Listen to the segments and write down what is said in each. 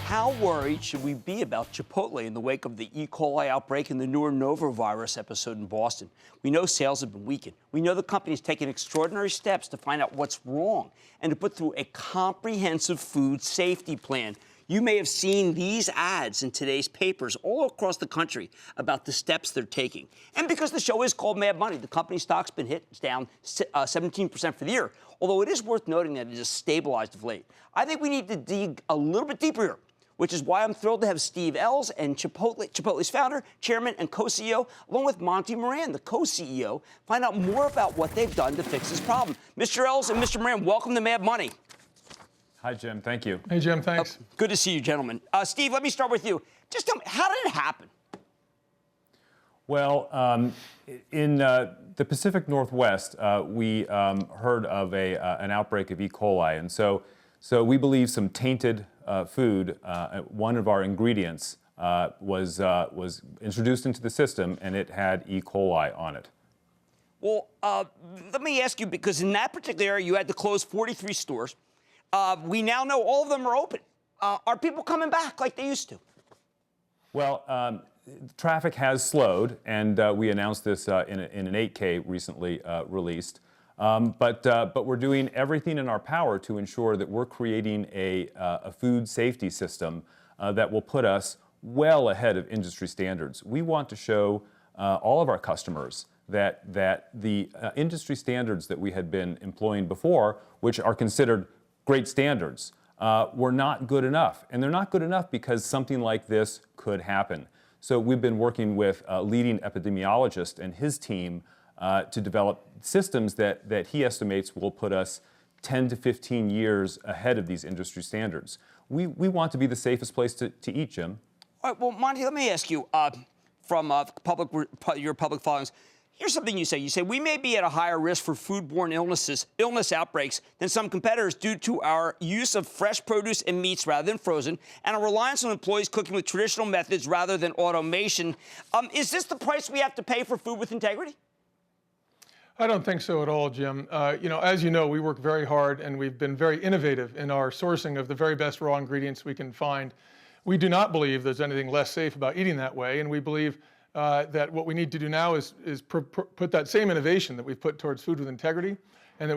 How worried should we be about Chipotle in the wake of the E. coli outbreak and the newer norovirus episode in Boston? We know sales have been weakened. We know the company is taking extraordinary steps to find out what's wrong and to put through a comprehensive food safety plan. You may have seen these ads in today's papers all across the country about the steps they're taking. And because the show is called Mad Money, the company stock's been hit. It's down 17% for the year, although it is worth noting that it has stabilized of late. I think we need to dig a little bit deeper here, which is why I'm thrilled to have Steve Ells and Chipotle's founder, chairman, and co-CEO, along with Monty Moran, the co-CEO, find out more about what they've done to fix this problem. Mr. Ells and Mr. Moran, welcome to Mad Money. Hi, Jim. Thank you. Hey, Jim. Thanks. Good to see you, gentlemen. Steve, let me start with you. Just tell me, how did it happen? Well, in the Pacific Northwest, we heard of an outbreak of E. coli, and so we believe some tainted food, one of our ingredients, was introduced into the system, and it had E. coli on it. Well, let me ask you, because in that particular area, you had to close 43 stores. We now know all of them are open. Are people coming back like they used to? Well, traffic has slowed, and we announced this in an 8K recently released. But we're doing everything in our power to ensure that we're creating a food safety system that will put us well ahead of industry standards. We want to show all of our customers that the industry standards that we had been employing before, which are considered great standards, were not good enough. And they're not good enough because something like this could happen. So we've been working with a leading epidemiologist and his team to develop systems that he estimates will put us 10 to 15 years ahead of these industry standards. We want to be the safest place to eat, Jim. All right, well, Monty, let me ask you, from your public filings, here's something you say. You say, we may be at a higher risk for foodborne illness outbreaks than some competitors due to our use of fresh produce and meats rather than frozen, and a reliance on employees cooking with traditional methods rather than automation. Is this the price we have to pay for food with integrity? I don't think so at all, Jim. As you know, we work very hard, and we've been very innovative in our sourcing of the very best raw ingredients we can find. We do not believe there's anything less safe about eating that way, and we believe that what we need to do now is put that same innovation that we've put towards food with integrity and that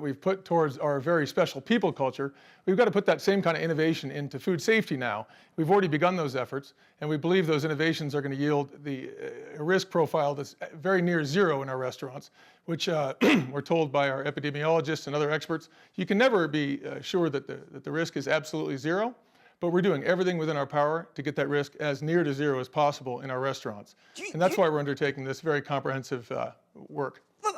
we've put towards our very special people culture. We've got to put that same kind of innovation into food safety now. We've already begun those efforts, and we believe those innovations are going to yield a risk profile that's very near zero in our restaurants, which we're told by our epidemiologists and other experts. You can never be sure that the risk is absolutely zero. But we're doing everything within our power to get that risk as near to zero as possible in our restaurants. And that's why we're undertaking this very comprehensive work. Look,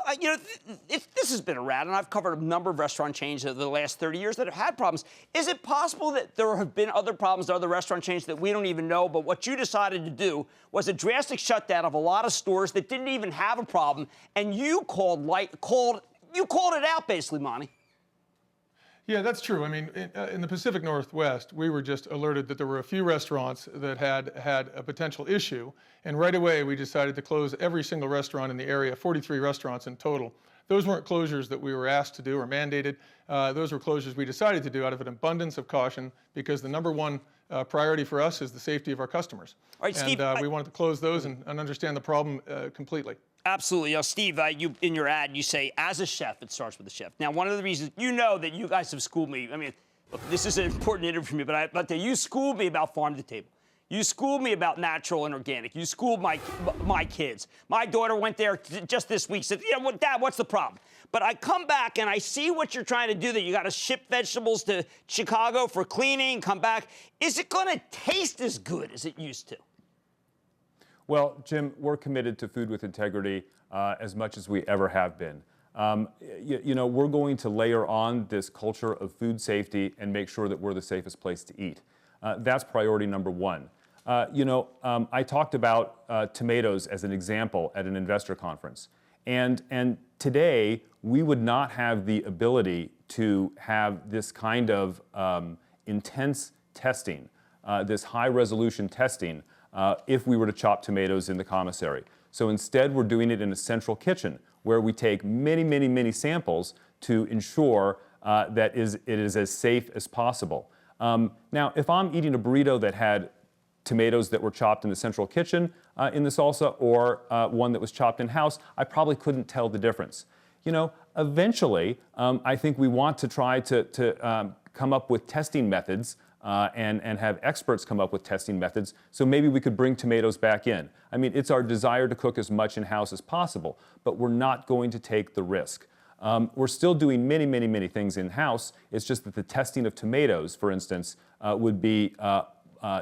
this has been around, and I've covered a number of restaurant chains over the last 30 years that have had problems. Is it possible that there have been other problems at other restaurant chains that we don't even know, but what you decided to do was a drastic shutdown of a lot of stores that didn't even have a problem, and you called it out, basically, Monty? Yeah, that's true. I mean, in the Pacific Northwest, we were just alerted that there were a few restaurants that had a potential issue, and right away we decided to close every single restaurant in the area, 43 restaurants in total. Those weren't closures that we were asked to do or mandated. Those were closures we decided to do out of an abundance of caution because the number one priority for us is the safety of our customers. All right, Steve, we wanted to close those and understand the problem completely. Absolutely. Steve, you in your ad, you say, as a chef, it starts with the chef. Now, one of the reasons, you know that you guys have schooled me. I mean, look, this is an important interview for me, but you schooled me about farm to table. You schooled me about natural and organic. You schooled my kids. My daughter went there just this week, said, yeah, Dad, what's the problem? But I come back and I see what you're trying to do, that you got to ship vegetables to Chicago for cleaning, come back. Is it going to taste as good as it used to? Well, Jim, we're committed to food with integrity as much as we ever have been. We're going to layer on this culture of food safety and make sure that we're the safest place to eat. That's priority number one. I talked about tomatoes as an example at an investor conference. And today, we would not have the ability to have this kind of intense testing, this high-resolution testing, if we were to chop tomatoes in the commissary. So instead, we're doing it in a central kitchen where we take many, many, many samples to ensure that it is as safe as possible. Now, if I'm eating a burrito that had tomatoes that were chopped in the central kitchen in the salsa, or one that was chopped in-house, I probably couldn't tell the difference. You know, eventually, I think we want to try to come up with testing methods and have experts come up with testing methods, so maybe we could bring tomatoes back in. I mean, it's our desire to cook as much in-house as possible, but we're not going to take the risk. We're still doing many, many, many things in-house. It's just that the testing of tomatoes, for instance, would be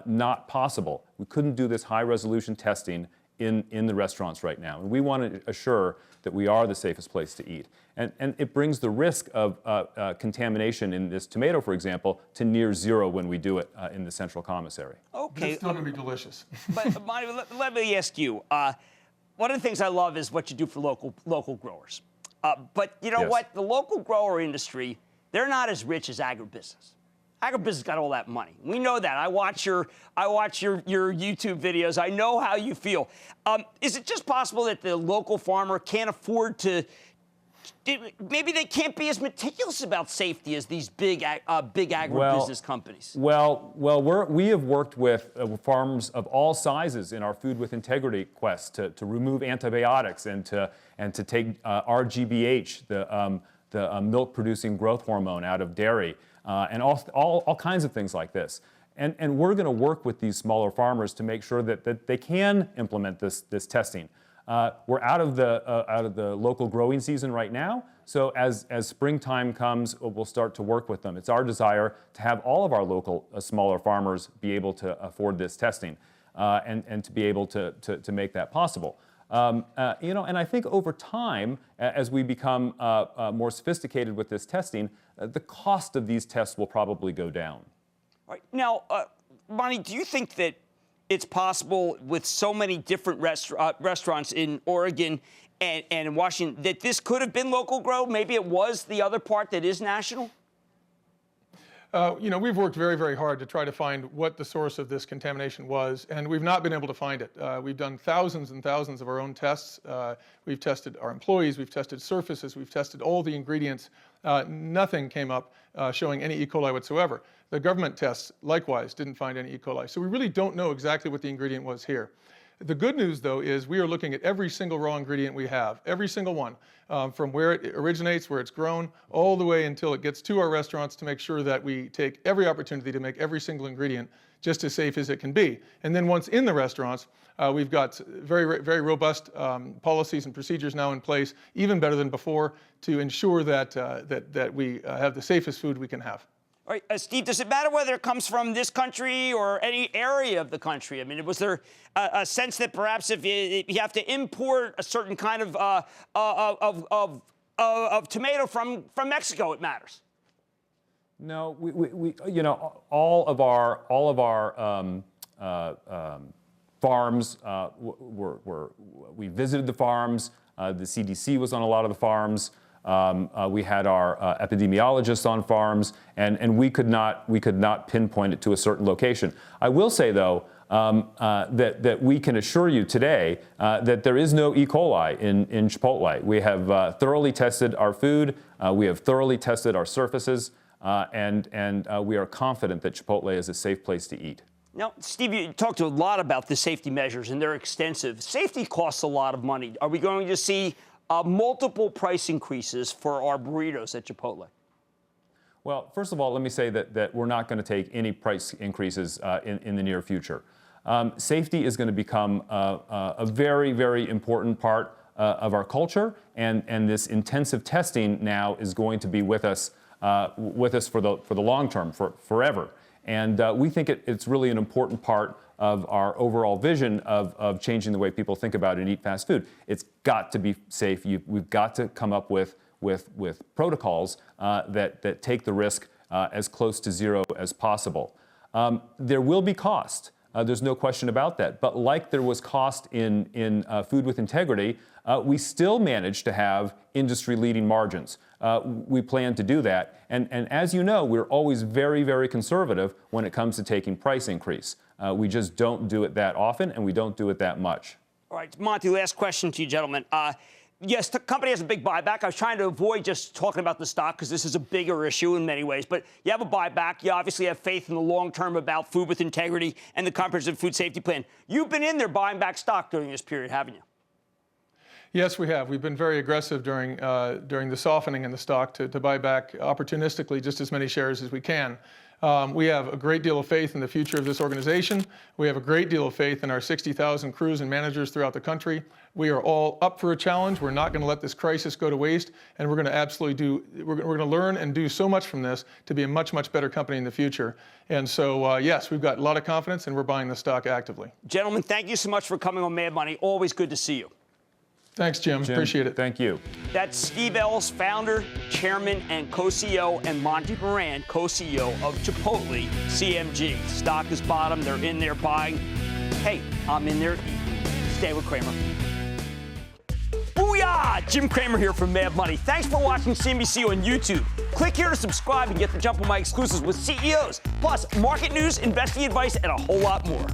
not possible. We couldn't do this high-resolution testing in the restaurants right now. And we want to assure that we are the safest place to eat. And it brings the risk of contamination in this tomato, for example, to near zero when we do it in the central commissary. Okay. It's still going to be delicious. But Monty, let me ask you, one of the things I love is what you do for local growers. But you know Yes. what? The local grower industry, they're not as rich as agribusiness. Agribusiness got all that money. We know that. I watch your YouTube videos. I know how you feel. Is it just possible that the local farmer can't afford to? Maybe they can't be as meticulous about safety as these big agribusiness companies. Well, we have worked with farms of all sizes in our Food with Integrity quest to remove antibiotics and to take RGBH, the milk-producing growth hormone, out of dairy. And all kinds of things like this. And we're going to work with these smaller farmers to make sure that they can implement this testing. We're out of the local growing season right now, so as springtime comes, we'll start to work with them. It's our desire to have all of our local smaller farmers be able to afford this testing and to be able to make that possible. You know, and I think over time, as we become more sophisticated with this testing, the cost of these tests will probably go down. All right. Now, Monty, do you think that it's possible with so many different restaurants in Oregon and in Washington that this could have been local grow? Maybe it was the other part that is national? You know, we've worked very, very hard to try to find what the source of this contamination was, and we've not been able to find it. We've done thousands and thousands of our own tests. We've tested our employees, we've tested surfaces, we've tested all the ingredients. Nothing came up showing any E. coli whatsoever. The government tests, likewise, didn't find any E. coli. So we really don't know exactly what the ingredient was here. The good news, though, is we are looking at every single raw ingredient we have, every single one, from where it originates, where it's grown, all the way until it gets to our restaurants, to make sure that we take every opportunity to make every single ingredient just as safe as it can be. And then once in the restaurants, we've got very, very robust policies and procedures now in place, even better than before, to ensure that we have the safest food we can have. All right, Steve, does it matter whether it comes from this country or any area of the country? I mean, was there a sense that perhaps if you have to import a certain kind of tomato from Mexico, it matters? No, we you know, all of our farms we visited the farms. The CDC was on a lot of the farms. We had our epidemiologists on farms, and we could not pinpoint it to a certain location. I will say, though, that we can assure you today that there is no E. coli in Chipotle. We have thoroughly tested our food. We have thoroughly tested our surfaces, and we are confident that Chipotle is a safe place to eat. Now, Steve, you talked a lot about the safety measures, and they're extensive. Safety costs a lot of money. Are we going to see multiple price increases for our burritos at Chipotle? Well, first of all, let me say that we're not going to take any price increases in the near future. Safety is going to become a very, very important part of our culture, and this intensive testing now is going to be with us for the long term, forever. And we think it's really an important part of our overall vision of changing the way people think about and eat fast food. It's got to be safe. We've got to come up with protocols that take the risk as close to zero as possible. There will be cost. There's no question about that. But like there was cost in Food with Integrity, we still managed to have industry-leading margins. We plan to do that. And as you know, we're always very, very conservative when it comes to taking price increase. We just don't do it that often, and we don't do it that much. All right, Monty, last question to you, gentlemen. Yes, the company has a big buyback. I was trying to avoid just talking about the stock because this is a bigger issue in many ways. But you have a buyback. You obviously have faith in the long term about food with integrity and the comprehensive food safety plan. You've been in there buying back stock during this period, haven't you? Yes, we have. We've been very aggressive during the softening in the stock to buy back opportunistically just as many shares as we can. We have a great deal of faith in the future of this organization. We have a great deal of faith in our 60,000 crews and managers throughout the country. We are all up for a challenge. We're not going to let this crisis go to waste, and we're going to absolutely we're going to learn and do so much from this to be a much, much better company in the future. And so, yes, we've got a lot of confidence, and we're buying the stock actively. Gentlemen, thank you so much for coming on Mad Money. Always good to see you. Thanks, Jim. Appreciate it. Thank you. That's Steve Ells, founder, chairman, and co-CEO, and Monty Moran, co-CEO of Chipotle CMG. Stock is bottom. They're in there buying. Hey, I'm in there. Stay with Cramer. Booyah! Jim Cramer here from Mad Money. Thanks for watching CNBC on YouTube. Click here to subscribe and get the jump on my exclusives with CEOs, plus market news, investing advice, and a whole lot more.